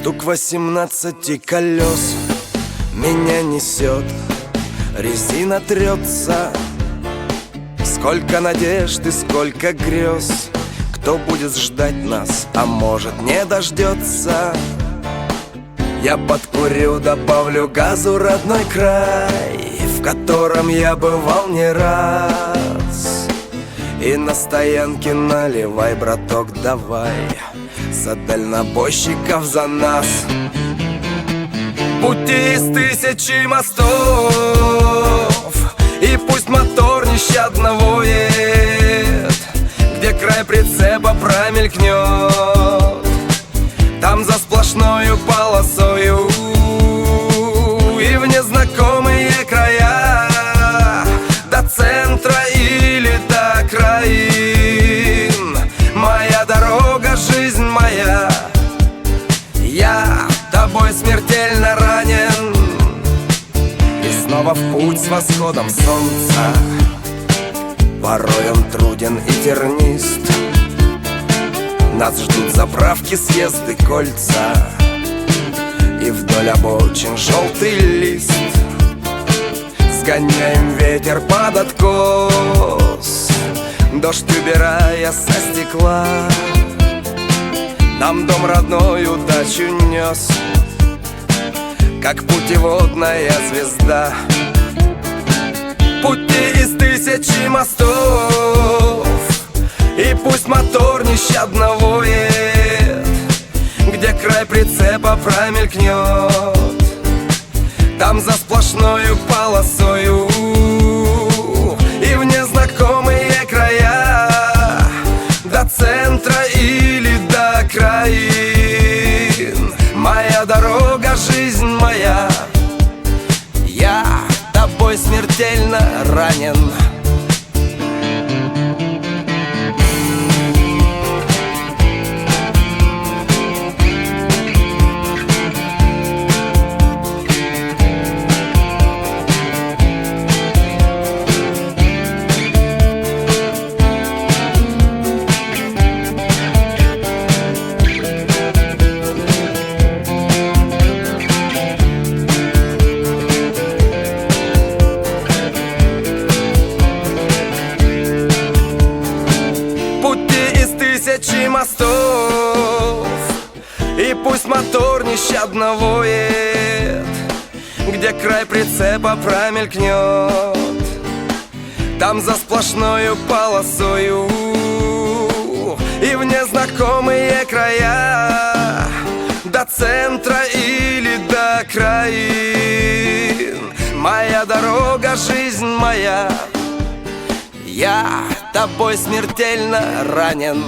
Стук 18 колес меня несет, резина трется. Сколько надежд и сколько грез, кто будет ждать нас, а может не дождется. Я подкурю, добавлю газу родной край, в котором я бывал не раз. И на стоянке наливай, браток, давай, за дальнобойщиков, за нас. Пути из тысячи мостов, и пусть мотор нещадно воет, где край прицепа промелькнет, там за сплошною полосою и в незнакомые края, до центра или до краин. Моя дорога, жизнь моя, я тобой смертельно ранен. И снова в путь с восходом солнца, порой он труден и тернист. Нас ждут заправки, съезды, кольца, и вдоль обочин желтый лист. Сгоняем ветер под откос, дождь убирая со стекла. Нам дом родной удачу нес, как путеводная звезда. Пути из тысячи мостов, и пусть мотор нещадно воет, где край прицепа промелькнет, там за сплошною полосою и в незнакомые края, до центра или до краин. Моя дорога, жизнь моя, я тобой смертельно ранен. Тысячи мостов, и пусть мотор нещадно воет, где край прицепа промелькнет, там за сплошною полосою и в незнакомые края, до центра или до краин. Моя дорога, жизнь моя, я тобой смертельно ранен.